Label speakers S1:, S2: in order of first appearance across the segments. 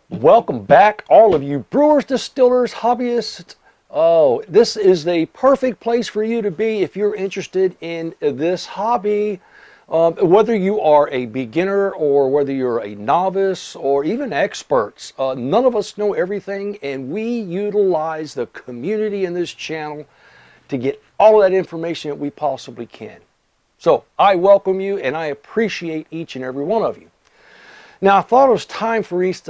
S1: Welcome back, all of you brewers, distillers, hobbyists. Oh, this is the perfect place for you to be if you're interested in this hobby. Whether you are a beginner or whether you're a novice or even experts, none of us know everything, and we utilize the community in this channel to get all of that information that we possibly can. So I welcome you and I appreciate each and every one of you. Now, I thought it was time for us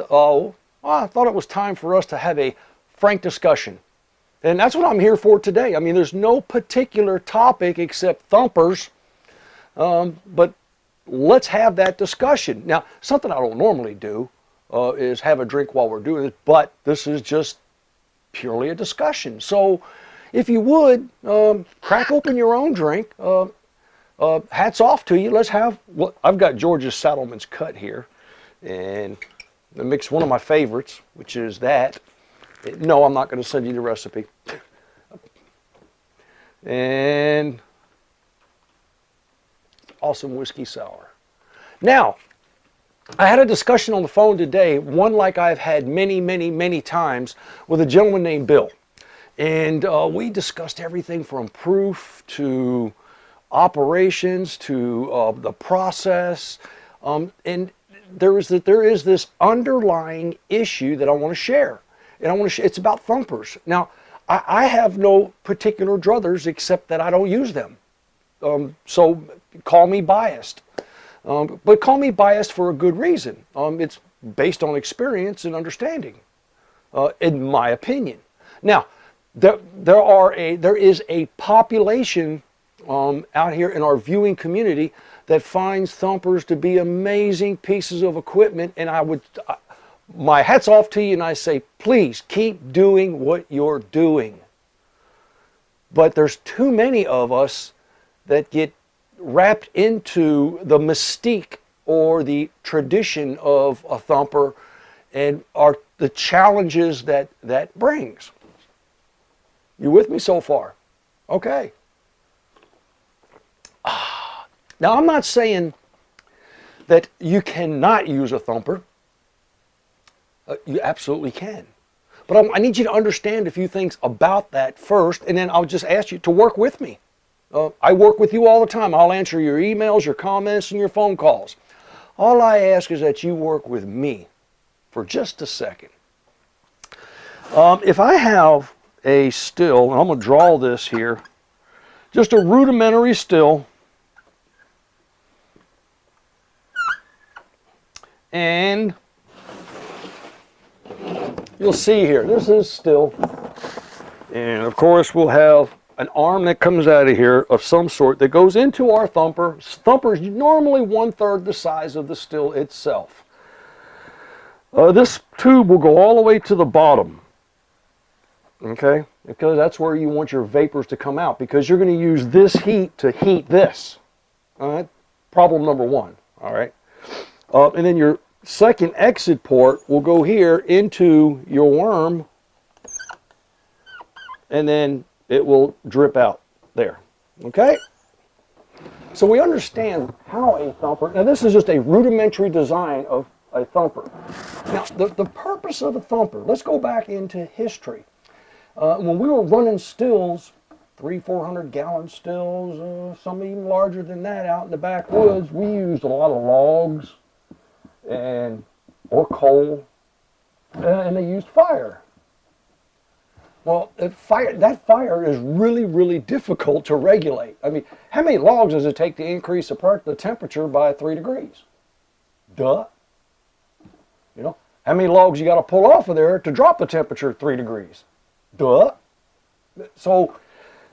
S1: to have a frank discussion. And that's what I'm here for today. I mean, there's no particular topic except thumpers, but let's have that discussion. Now, something I don't normally do is have a drink while we're doing it, but this is just purely a discussion. So if you would, crack open your own drink. Hats off to you. Let's have, well, I've got George's Saddleman's Cut here. And I mix one of my favorites, which is that. No, I'm not going to send you the recipe. And awesome whiskey sour. Now, I had a discussion on the phone today, one like I've had many times, with a gentleman named Bill. And we discussed everything from proof to operations to the process. And there is this underlying issue that I want to share, and it's about thumpers. Now, I have no particular druthers except that I don't use them, so call me biased, but call me biased for a good reason. It's based on experience and understanding, in my opinion. Now, there is a population out here in our viewing community that finds thumpers to be amazing pieces of equipment, and my hat's off to you, and I say, please keep doing what you're doing. But there's too many of us that get wrapped into the mystique or the tradition of a thumper and the challenges that brings. You with me so far? Okay. Now, I'm not saying that you cannot use a thumper. You absolutely can. But I need you to understand a few things about that first, and then I'll just ask you to work with me. I work with you all the time. I'll answer your emails, your comments, and your phone calls. All I ask is that you work with me for just a second. If I have a still, and I'm going to draw this here, just a rudimentary still, and you'll see here, this is still, and of course we'll have an arm that comes out of here of some sort that goes into our thumper. Thumper is normally 1/3 the size of the still itself. This tube will go all the way to the bottom, okay, because that's where you want your vapors to come out, because you're going to use this heat to heat this. All right, problem number one. All right. And then your second exit port will go here into your worm, and then it will drip out there. Okay? So we understand how a thumper, now this is just a rudimentary design of a thumper. Now, the purpose of a thumper, let's go back into history. When we were running stills, 300-400 gallon stills, some even larger than that out in the backwoods, we used a lot of logs or coal, and they used fire. Well, that fire is really difficult to regulate. I mean, how many logs does it take to increase the temperature by 3 degrees? Duh. You know, how many logs you got to pull off of there to drop the temperature 3 degrees? Duh. So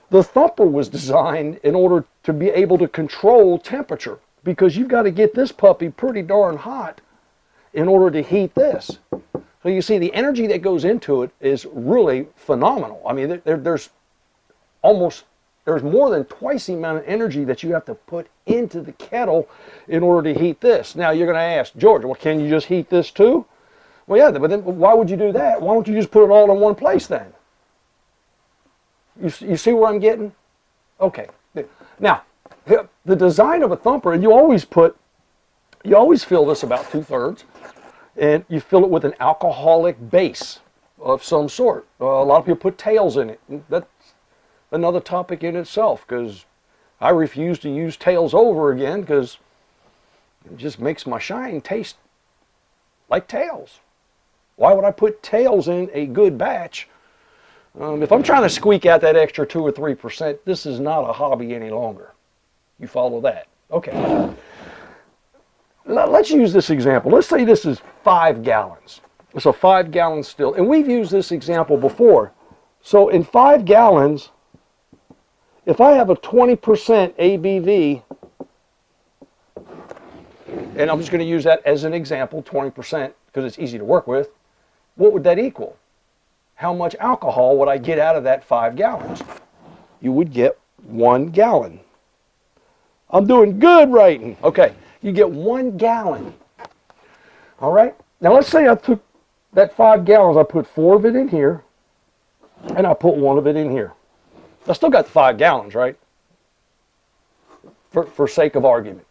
S1: the thumper was designed in order to be able to control temperature, because you've got to get this puppy pretty darn hot in order to heat this. So you see, the energy that goes into it is really phenomenal. I mean, there's more than twice the amount of energy that you have to put into the kettle in order to heat this. Now you're going to ask, George, well, can you just heat this too? Well, yeah, but then why would you do that? Why don't you just put it all in one place then? You see where I'm getting? Okay. Now, the design of a thumper, and you always fill this about 2/3. and you fill it with an alcoholic base of some sort. A lot of people put tails in it. That's another topic in itself, because I refuse to use tails over again because it just makes my shine taste like tails. Why would I put tails in a good batch? If I'm trying to squeak out that extra 2 or 3%, this is not a hobby any longer. You follow that? Okay. Let's use this example. Let's say this is 5 gallons. It's a 5-gallon still. And we've used this example before. So in 5 gallons, if I have a 20% ABV, and I'm just going to use that as an example, 20%, because it's easy to work with, what would that equal? How much alcohol would I get out of that 5 gallons? You would get 1 gallon. I'm doing good writing. Okay, you get 1 gallon. All right? Now let's say I took that 5 gallons, I put 4 of it in here, and I put 1 of it in here. I still got the 5 gallons, right? For sake of argument.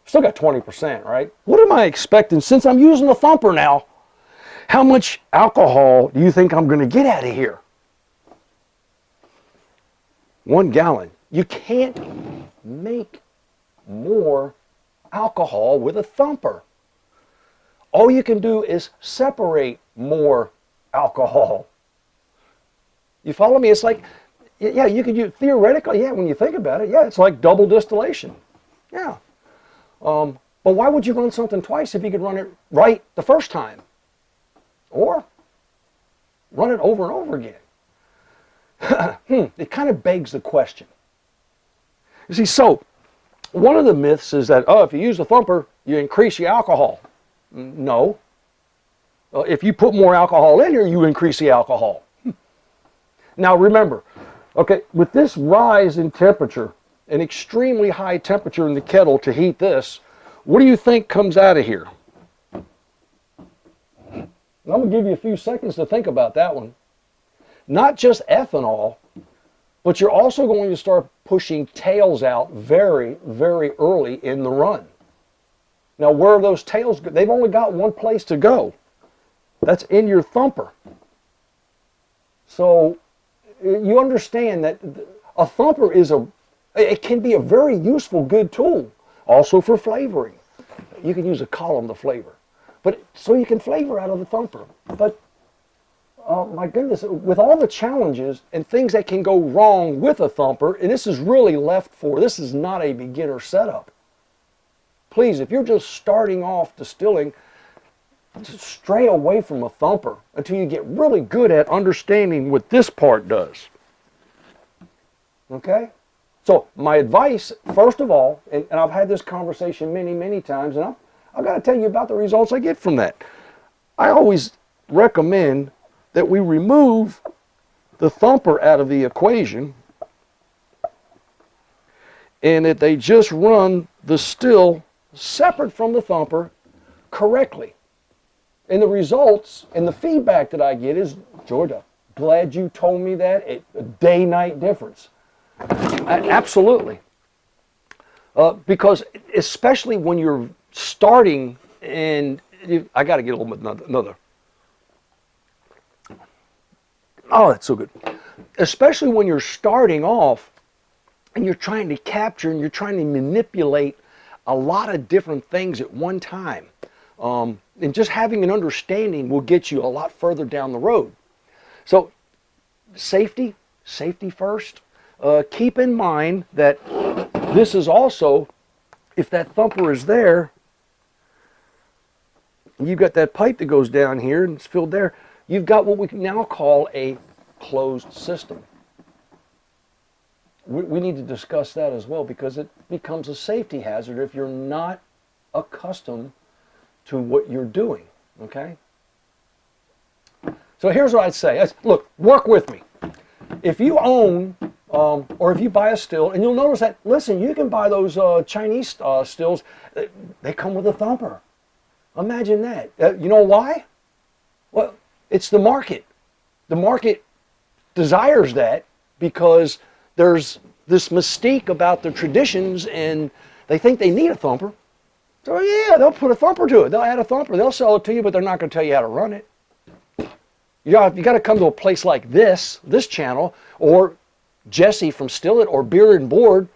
S1: Still got 20%, right? What am I expecting? Since I'm using a thumper now, how much alcohol do you think I'm going to get out of here? 1 gallon. You can't make more alcohol with a thumper. All you can do is separate more alcohol. You follow me? It's like, yeah, you could use, theoretically, yeah, when you think about it, yeah, it's like double distillation. Yeah. But why would you run something twice if you could run it right the first time? Or run it over and over again? It kind of begs the question. You see, so one of the myths is that, oh, if you use a thumper, you increase your alcohol. No. If you put more alcohol in here, you increase the alcohol. Now remember, okay, with this rise in temperature, an extremely high temperature in the kettle to heat this, what do you think comes out of here? I'm going to give you a few seconds to think about that one. Not just ethanol, but you're also going to start pushing tails out very, very early in the run. Now, where are those tails? They've only got one place to go. That's in your thumper. So you understand that a thumper it can be a very useful, good tool. Also for flavoring. You can use a column to flavor. But so you can flavor out of the thumper. But oh my goodness, with all the challenges and things that can go wrong with a thumper, and this is really this is not a beginner setup. Please, if you're just starting off distilling, stray away from a thumper until you get really good at understanding what this part does. Okay? So my advice, first of all, and I've had this conversation many, many times, and I've got to tell you about the results I get from that. I always recommend that we remove the thumper out of the equation and that they just run the still separate from the thumper correctly. And the results and the feedback that I get is, Georgia, glad you told me that. A day-night difference. Absolutely. Because especially when you're starting, and I got to get a little bit another. Oh, that's so good. Especially when you're starting off and you're trying to capture and you're trying to manipulate a lot of different things at one time. And just having an understanding will get you a lot further down the road. So safety first. Keep in mind that this is also, if that thumper is there, you've got that pipe that goes down here and it's filled there, you've got what we can now call a closed system. We need to discuss that as well, because it becomes a safety hazard if you're not accustomed to what you're doing, okay? So here's what I'd say. Look, work with me. If you own, or if you buy a still, and you'll notice that, listen, you can buy those Chinese stills, they come with a thumper. Imagine that. You know why? Well, it's the market. The market desires that because there's this mystique about the traditions and they think they need a thumper. So yeah, they'll put a thumper to it. They'll add a thumper. They'll sell it to you, but they're not going to tell you how to run it. You got to come to a place like this channel, or Jesse from Still It, or Beer and Board.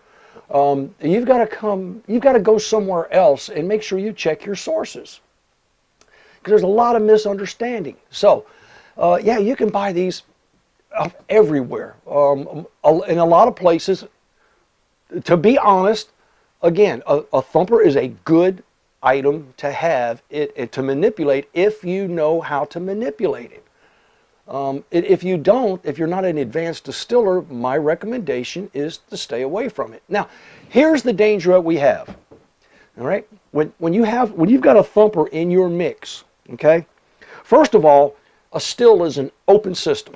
S1: You've got to go somewhere else and make sure you check your sources, because there's a lot of misunderstanding. So, yeah, you can buy these everywhere, in a lot of places. To be honest, again, a thumper is a good item to have it to manipulate if you know how to manipulate it. If you don't, if you're not an advanced distiller, my recommendation is to stay away from it. Now, here's the danger that we have. All right, when you've got a thumper in your mix, okay. First of all, a still is an open system.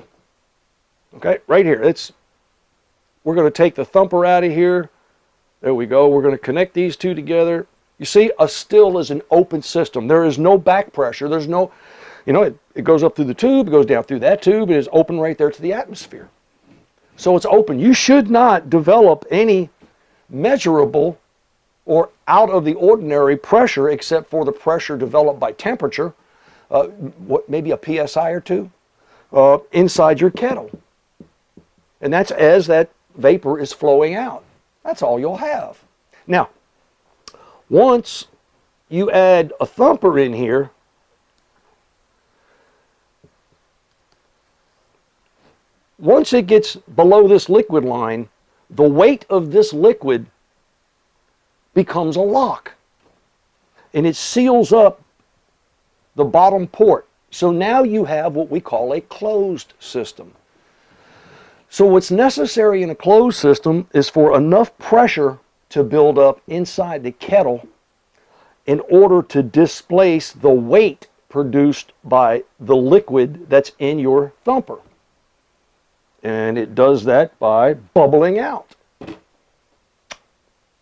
S1: Okay, right here. We're going to take the thumper out of here. There we go. We're going to connect these two together. You see, a still is an open system. There is no back pressure. There's no, it goes up through the tube, it goes down through that tube, it is open right there to the atmosphere. So it's open. You should not develop any measurable or out of the ordinary pressure except for the pressure developed by temperature, maybe a PSI or two, inside your kettle. And that's as that vapor is flowing out. That's all you'll have. Now, once you add a thumper in here, once it gets below this liquid line, the weight of this liquid becomes a lock. And it seals up the bottom port. So now you have what we call a closed system. So what's necessary in a closed system is for enough pressure to build up inside the kettle in order to displace the weight produced by the liquid that's in your thumper. And it does that by bubbling out.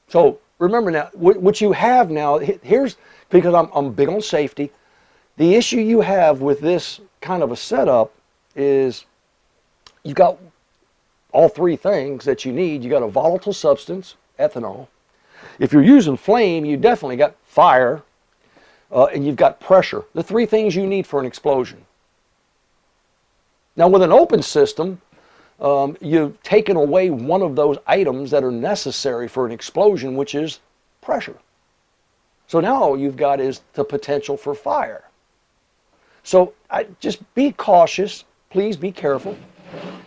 S1: So remember now, what you have now, here's, because I'm big on safety, the issue you have with this kind of a setup is you've got all three things that you need. You got a volatile substance, ethanol. If you're using flame, you definitely got fire, and you've got pressure. The three things you need for an explosion. Now with an open system, you've taken away one of those items that are necessary for an explosion, which is pressure. So now all you've got is the potential for fire. So just be cautious. Please be careful.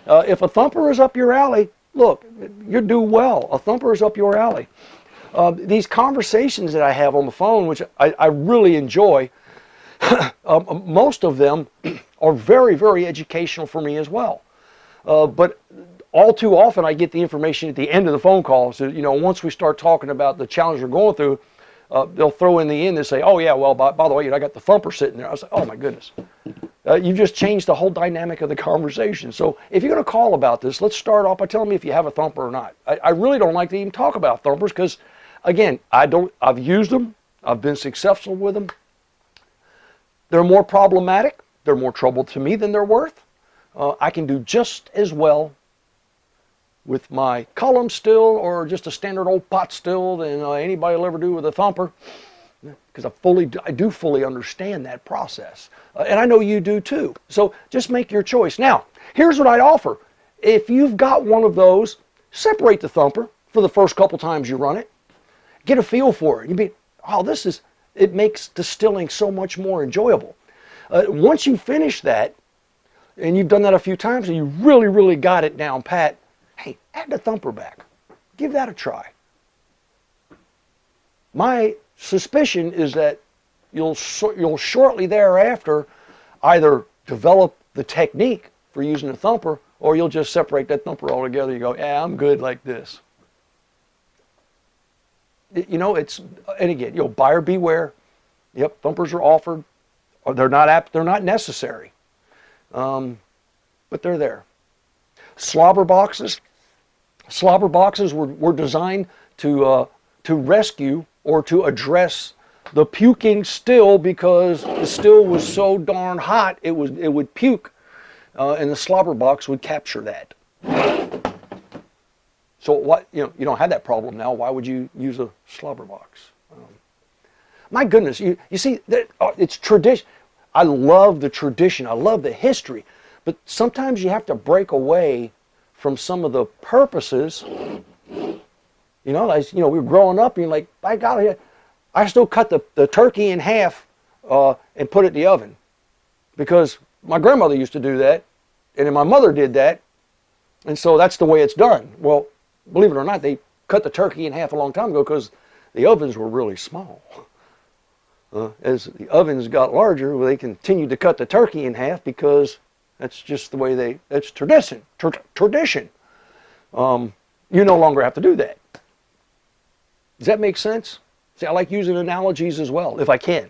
S1: If a thumper is up your alley, look, you do well. A thumper is up your alley. These conversations that I have on the phone, which I really enjoy, most of them are very, very educational for me as well. But all too often I get the information at the end of the phone call. So, once we start talking about the challenge we're going through, they'll throw in the end and say, oh yeah, well, by the way, I got the thumper sitting there. I was like, oh my goodness. You've just changed the whole dynamic of the conversation. So if you're going to call about this, let's start off by telling me if you have a thumper or not. I really don't like to even talk about thumpers because, again, I've used them. I've been successful with them. They're more problematic. They're more trouble to me than they're worth. I can do just as well with my column still or just a standard old pot still than anybody will ever do with a thumper, because I do fully understand that process. And I know you do too. So just make your choice. Now, here's what I'd offer. If you've got one of those, separate the thumper for the first couple times you run it. Get a feel for it. You'd be, it makes distilling so much more enjoyable. Once you finish that, and you've done that a few times and you really, really got it down pat, hey, add the thumper back. Give that a try. My suspicion is that you'll shortly thereafter either develop the technique for using a thumper, or you'll just separate that thumper altogether. You go, yeah, I'm good like this. And again, buyer beware. Yep, thumpers are offered. Or they're not necessary. But they're there. Slobber boxes were designed to rescue or to address the puking still, because the still was so darn hot it would puke, and the slobber box would capture that. So what you don't have that problem now. Why would you use a slobber box? My goodness, you see, it's tradition. I love the tradition. I love the history. But sometimes you have to break away from some of the purposes. You know, as you know, we were growing up, and you're like, by golly, I still cut the turkey in half and put it in the oven. Because my grandmother used to do that, and then my mother did that, and so that's the way it's done. Well, believe it or not, they cut the turkey in half a long time ago because the ovens were really small. As the ovens got larger, well, they continued to cut the turkey in half because that's just the way that's tradition. Tradition. You no longer have to do that. Does that make sense? See, I like using analogies as well, if I can.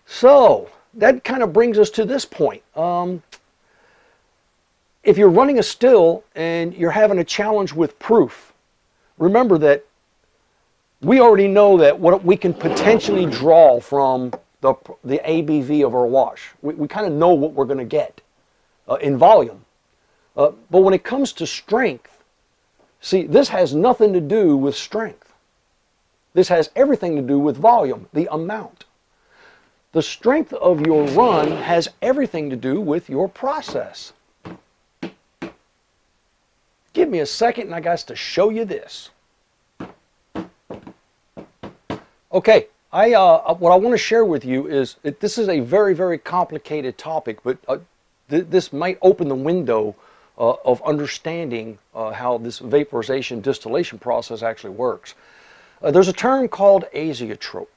S1: So, that kind of brings us to this point. If you're running a still and you're having a challenge with proof, remember that we already know that what we can potentially draw from the ABV of our wash. We kind of know what we're going to get in volume. But when it comes to strength, see, this has nothing to do with strength. This has everything to do with volume, the amount. The strength of your run has everything to do with your process. Give me a second and I got to show you this. Okay, what I want to share with you is, this is a very, very complicated topic, but this might open the window of understanding how this vaporization distillation process actually works. There's a term called azeotrope.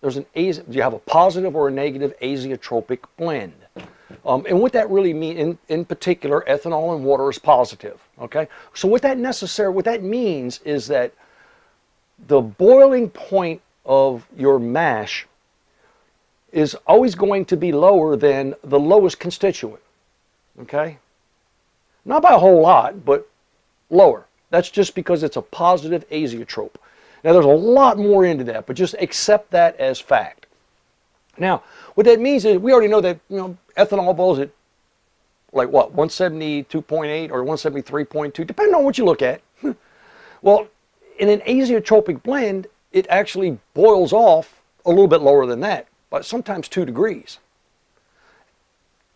S1: You have a positive or a negative azeotropic blend. And what that really means, in particular, ethanol and water is positive. Okay, so what that means is that the boiling point of your mash is always going to be lower than the lowest constituent. Okay, not by a whole lot, but lower. That's just because it's a positive azeotrope. Now, there's a lot more into that, but just accept that as fact. Now, what that means is we already know that, ethanol boils at like what, 172.8 or 173.2, depending on what you look at. Well, in an azeotropic blend, it actually boils off a little bit lower than that, but sometimes 2 degrees.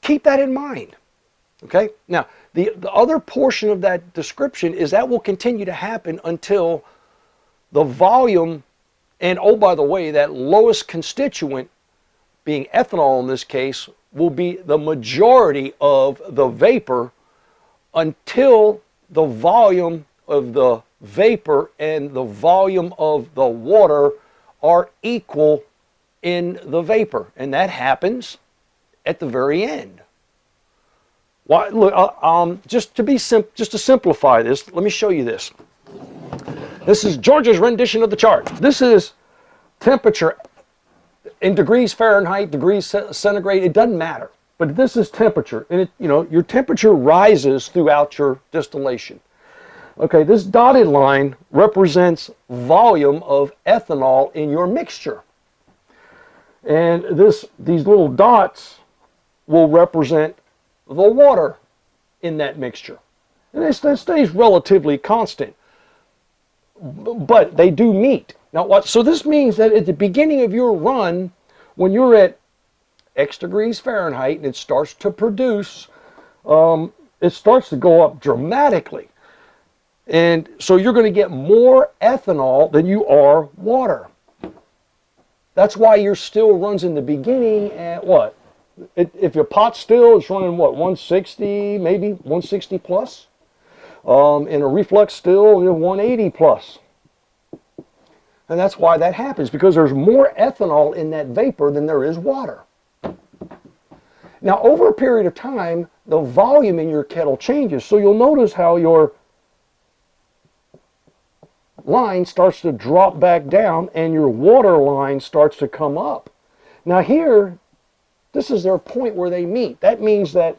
S1: Keep that in mind. Okay? Now, the other portion of that description is that will continue to happen until the volume, and oh, by the way, that lowest constituent, being ethanol in this case, will be the majority of the vapor until the volume of the vapor and the volume of the water are equal in the vapor. And that happens at the very end. Why, look, just to simplify this, let me show you this. This is George's rendition of the chart. This is temperature in degrees Fahrenheit, degrees centigrade. It doesn't matter, but this is temperature, and your temperature rises throughout your distillation. Okay, this dotted line represents volume of ethanol in your mixture, and these little dots will represent the water in that mixture, and it stays relatively constant. But they do meet. Now, what? So this means that at the beginning of your run, when you're at X degrees Fahrenheit and it starts to produce, it starts to go up dramatically. And so you're going to get more ethanol than you are water. That's why your still runs in the beginning at what? If your pot still is running what, 160, maybe 160 plus? In a reflux still, 180 plus. And that's why that happens, because there's more ethanol in that vapor than there is water. Now, over a period of time, the volume in your kettle changes. So you'll notice how your line starts to drop back down and your water line starts to come up. Now here, this is their point where they meet. That means that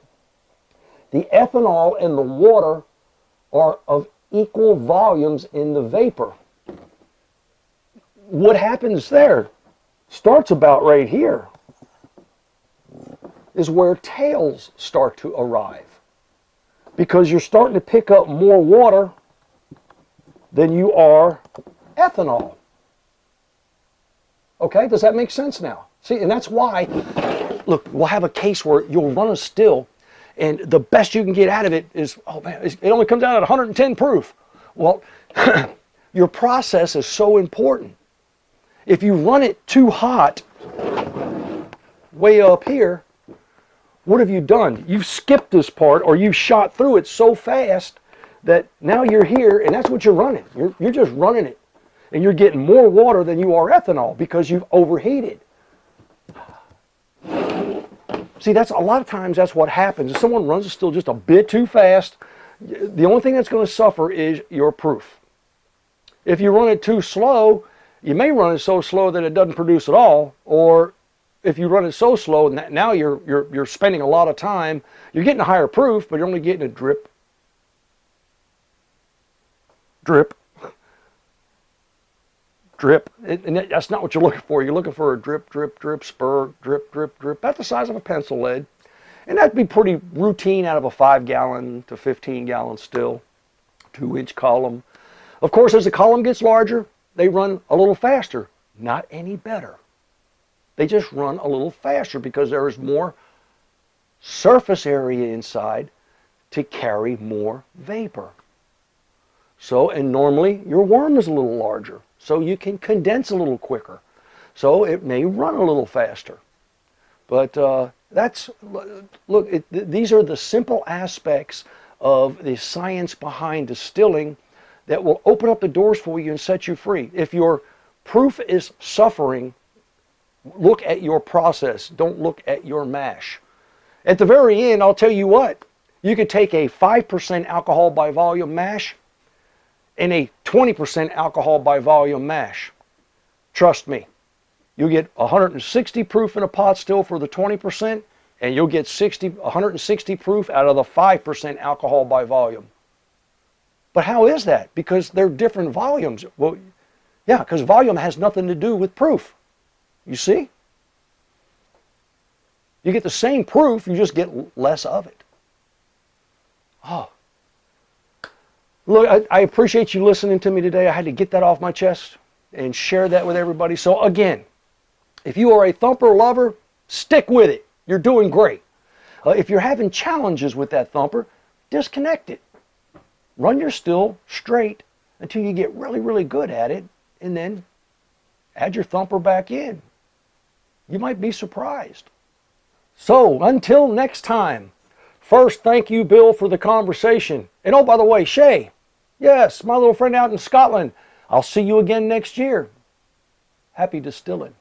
S1: the ethanol and the water are of equal volumes in the vapor. What happens there starts about right here, is where tails start to arrive, because you're starting to pick up more water than you are ethanol. Okay, does that make sense now? See, and that's why, look, we'll have a case where you'll run a still, and the best you can get out of it is, oh man, it only comes out at 110 proof. Well, your process is so important. If you run it too hot, way up here, what have you done? You've skipped this part, or you've shot through it so fast that now you're here, and that's what you're running. You're just running it. And you're getting more water than you are ethanol because you've overheated. See, that's a lot of times that's what happens. If someone runs a still just a bit too fast, the only thing that's going to suffer is your proof. If you run it too slow, you may run it so slow that it doesn't produce at all, or if you run it so slow, now you're spending a lot of time, you're getting a higher proof, but you're only getting a drip, drip, drip. And that's not what you're looking for. You're looking for a drip, drip, drip, spur, drip, drip, drip. That's the size of a pencil lead. And that'd be pretty routine out of a 5-gallon to 15-gallon still, 2-inch column. Of course, as the column gets larger, they run a little faster. Not any better. They just run a little faster because there is more surface area inside to carry more vapor. So, and normally your worm is a little larger, so you can condense a little quicker. So it may run a little faster. But these are the simple aspects of the science behind distilling that will open up the doors for you and set you free. If your proof is suffering, look at your process. Don't look at your mash. At the very end, I'll tell you what, you could take a 5% alcohol by volume mash and a 20% alcohol by volume mash. Trust me, you'll get 160 proof in a pot still for the 20%, and you'll get 160 proof out of the 5% alcohol by volume. But how is that? Because they're different volumes. Well, yeah, because volume has nothing to do with proof. You see? You get the same proof, you just get less of it. Oh. Look, I appreciate you listening to me today. I had to get that off my chest and share that with everybody. So again, if you are a thumper lover, stick with it. You're doing great. If you're having challenges with that thumper, disconnect it. Run your still straight until you get really, really good at it, and then add your thumper back in. You might be surprised. So until next time, first, thank you, Bill, for the conversation. And oh, by the way, Shay, yes, my little friend out in Scotland, I'll see you again next year. Happy distilling.